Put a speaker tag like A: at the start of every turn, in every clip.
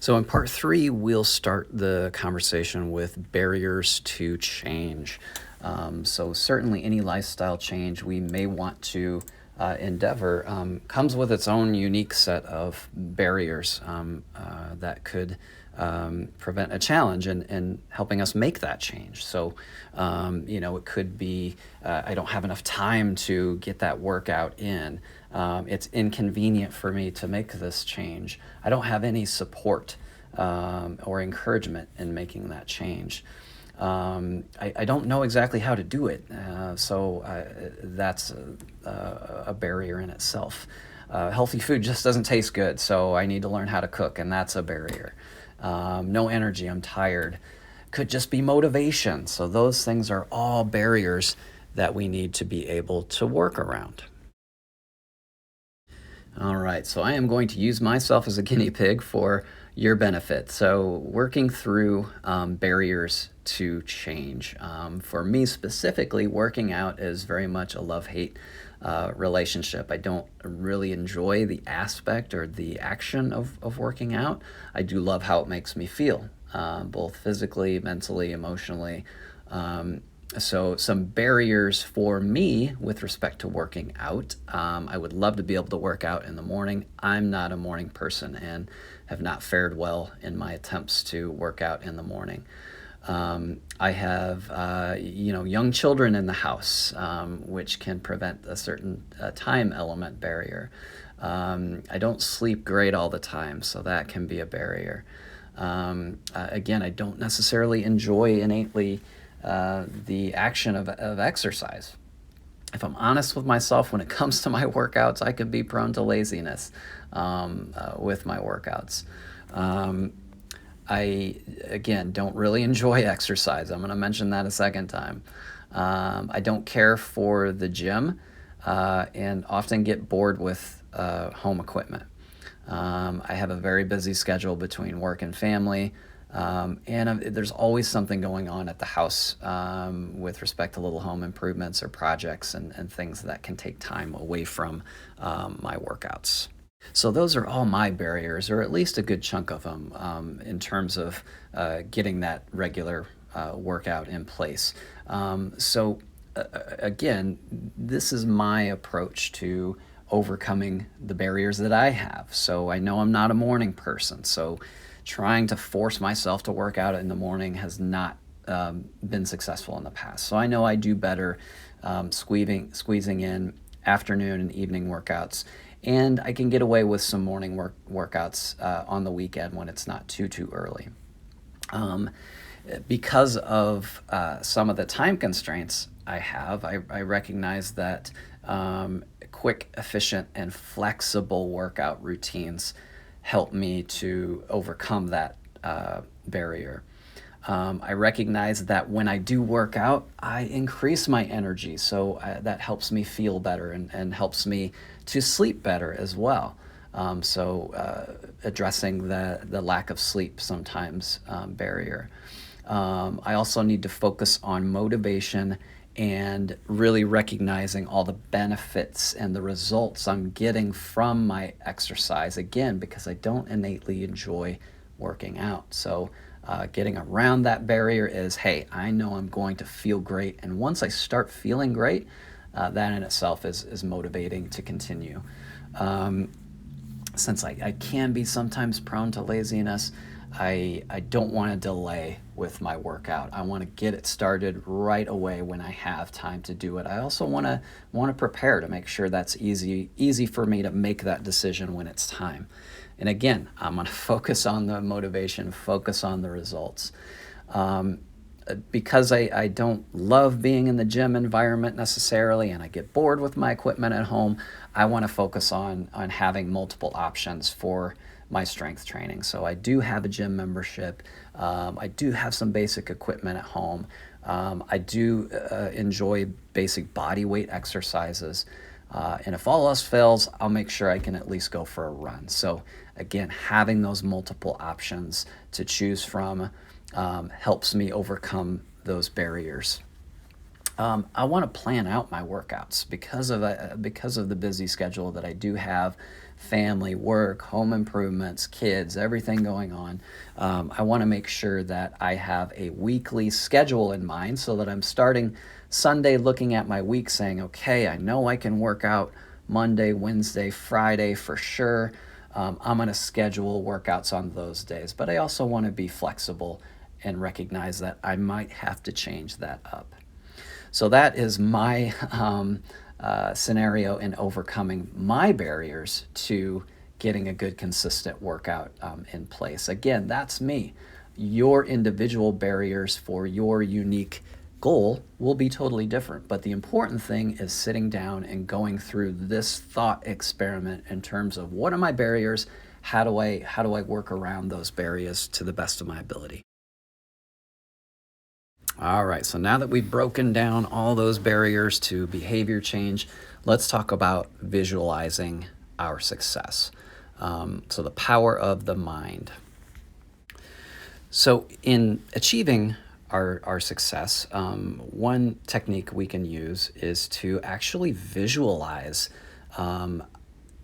A: So, in part three, we'll start the conversation with barriers to change. So, certainly, any lifestyle change we may want to endeavor comes with its own unique set of barriers that could prevent a challenge in helping us make that change. So, it could be I don't have enough time to get that workout in. It's inconvenient for me to make this change. I don't have any support or encouragement in making that change. I don't know exactly how to do it, so that's a barrier in itself. Healthy food just doesn't taste good, so I need to learn how to cook, and that's a barrier. No energy, I'm tired. Could just be motivation. So those things are all barriers that we need to be able to work around. All right, so I am going to use myself as a guinea pig for your benefit. So, working through barriers to change. For me specifically, working out is very much a love hate relationship. I don't really enjoy the aspect or the action of working out. I do love how it makes me feel, both physically, mentally, emotionally. So some barriers for me with respect to working out. I would love to be able to work out in the morning. I'm not a morning person and have not fared well in my attempts to work out in the morning. I have, young children in the house, which can prevent a certain time element barrier. I don't sleep great all the time, so that can be a barrier. Again, I don't necessarily enjoy innately the action of exercise. If I'm honest with myself, when it comes to my workouts, I could be prone to laziness with my workouts. I, again, don't really enjoy exercise. I'm going to mention that a second time. I don't care for the gym and often get bored with home equipment. I have a very busy schedule between work and family. There's always something going on at the house with respect to little home improvements or projects and things that can take time away from my workouts. So those are all my barriers, or at least a good chunk of them, in terms of getting that regular workout in place. Again, this is my approach to overcoming the barriers that I have. So I know I'm not a morning person, so trying to force myself to work out in the morning has not been successful in the past. So I know I do better squeezing in afternoon and evening workouts, and I can get away with some morning workouts on the weekend when it's not too early. Because of some of the time constraints I have, I recognize that quick, efficient, and flexible workout routines help me to overcome that barrier. I recognize that when I do work out, I increase my energy, so that helps me feel better and helps me to sleep better as well. Addressing the lack of sleep sometimes barrier. I also need to focus on motivation and really recognizing all the benefits and the results I'm getting from my exercise, again, because I don't innately enjoy working out. So getting around that barrier is, hey, I know I'm going to feel great. And once I start feeling great, that in itself is motivating to continue. Since I can be sometimes prone to laziness, I don't want to delay with my workout. I want to get it started right away when I have time to do it. I also want to prepare to make sure that's easy for me to make that decision when it's time. And again, I'm going to focus on the motivation, focus on the results. Because I don't love being in the gym environment necessarily, and I get bored with my equipment at home, I want to focus on having multiple options for my strength training. So I do have a gym membership. I do have some basic equipment at home. I do enjoy basic body weight exercises. And if all else fails, I'll make sure I can at least go for a run. So again, having those multiple options to choose from helps me overcome those barriers. I want to plan out my workouts because of the busy schedule that I do have. family, work, home improvements, kids, everything going on. I want to make sure that I have a weekly schedule in mind so that I'm starting Sunday looking at my week saying, okay, I know I can work out Monday, Wednesday, Friday for sure. I'm going to schedule workouts on those days, but I also want to be flexible and recognize that I might have to change that up. So that is my scenario in overcoming my barriers to getting a good, consistent workout in place. Again, that's me. Your individual barriers for your unique goal will be totally different. But the important thing is sitting down and going through this thought experiment in terms of what are my barriers? How do I work around those barriers to the best of my ability? All right, so now that we've broken down all those barriers to behavior change, let's talk about visualizing our success. So, the power of the mind. So, in achieving our success, one technique we can use is to actually visualize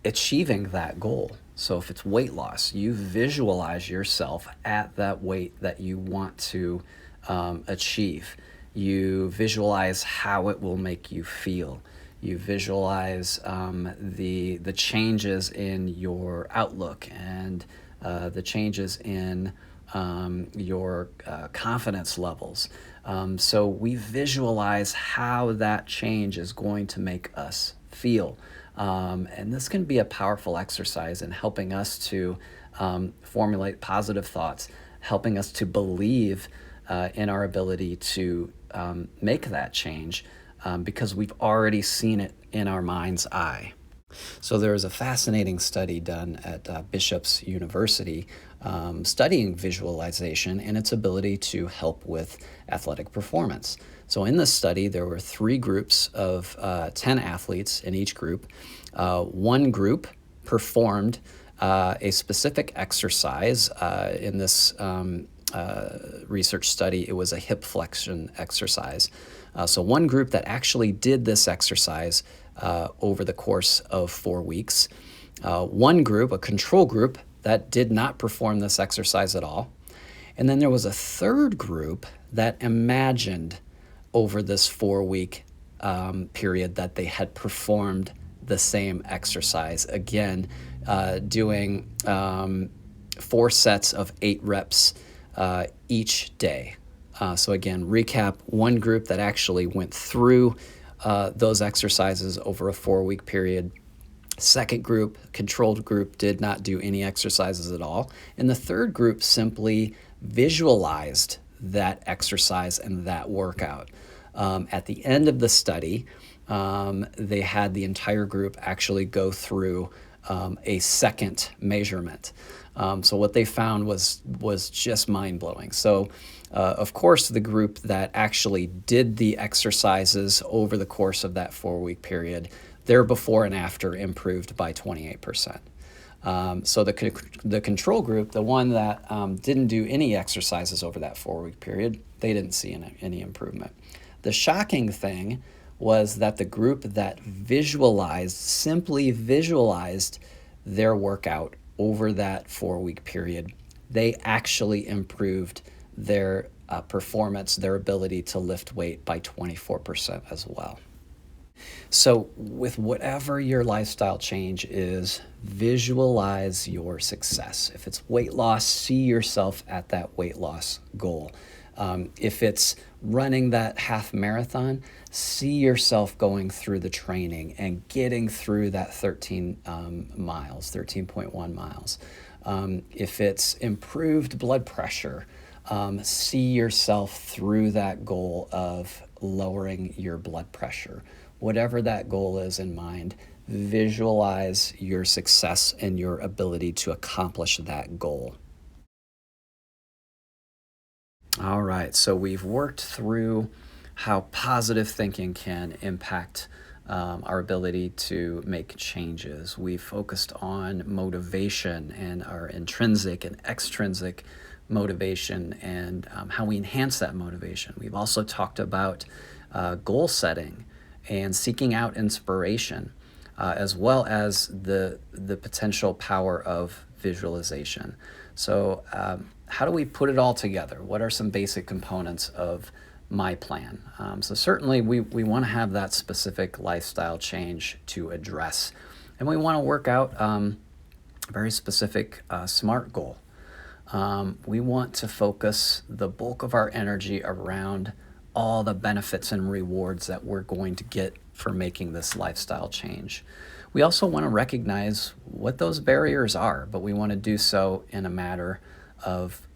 A: achieving that goal. So, if it's weight loss, you visualize yourself at that weight that you want to achieve. You visualize how it will make you feel. You visualize the changes in your outlook and the changes in your confidence levels. So we visualize how that change is going to make us feel. And this can be a powerful exercise in helping us to formulate positive thoughts, helping us to believe in our ability to make that change because we've already seen it in our mind's eye. So there was a fascinating study done at Bishop's University studying visualization and its ability to help with athletic performance. So in this study, there were 3 groups of 10 athletes in each group. One group performed a specific exercise. In this research study, it was a hip flexion exercise. So one group that actually did this exercise over the course of 4 weeks. One group, a control group, that did not perform this exercise at all. And then there was a third group that imagined over this 4-week period that they had performed the same exercise. Again, doing 4 sets of 8 reps each day. So again, recap, one group that actually went through those exercises over a 4-week period. Second group, controlled group, did not do any exercises at all. And the third group simply visualized that exercise and that workout. At the end of the study, they had the entire group actually go through a second measurement. So what they found was just mind-blowing. So of course, the group that actually did the exercises over the course of that 4-week period, their before and after improved by 28%. So the control group, the one that didn't do any exercises over that 4-week period, they didn't see any improvement. The shocking thing was that the group that simply visualized their workout over that 4-week period, they actually improved their performance, their ability to lift weight by 24% as well. So with whatever your lifestyle change is, visualize your success. If it's weight loss, see yourself at that weight loss goal. If it's running that half marathon, see yourself going through the training and getting through that 13.1 miles. If it's improved blood pressure, see yourself through that goal of lowering your blood pressure. Whatever that goal is in mind, visualize your success and your ability to accomplish that goal. All right, so we've worked through how positive thinking can impact our ability to make changes. We've focused on motivation and our intrinsic and extrinsic motivation and how we enhance that motivation. We've also talked about goal setting and seeking out inspiration. as well as the potential power of visualization. So, how do we put it all together? What are some basic components of my plan? So certainly we want to have that specific lifestyle change to address, and we want to work out a very specific SMART goal. We want to focus the bulk of our energy around all the benefits and rewards that we're going to get for making this lifestyle change. We also want to recognize what those barriers are, but we want to do so in a matter of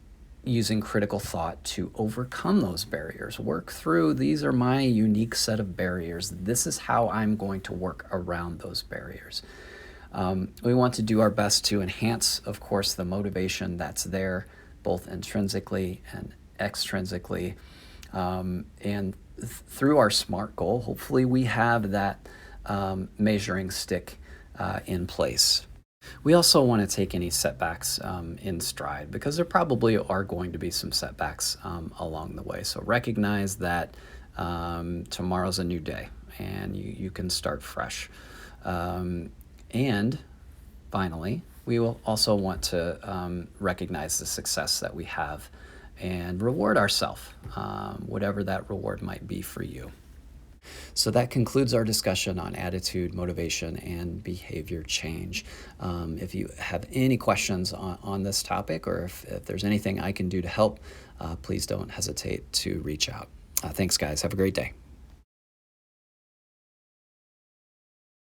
A: using critical thought to overcome those barriers. Work through, these are my unique set of barriers. This is how I'm going to work around those barriers. We want to do our best to enhance, of course, the motivation that's there, both intrinsically and extrinsically. And through our SMART goal, hopefully we have that measuring stick in place. We also want to take any setbacks in stride, because there probably are going to be some setbacks along the way. So recognize that tomorrow's a new day and you can start fresh. And finally, we will also want to recognize the success that we have and reward ourselves, whatever that reward might be for you. So that concludes our discussion on attitude, motivation, and behavior change. If you have any questions on this topic, or if there's anything I can do to help, please don't hesitate to reach out. Thanks, guys. Have a great day.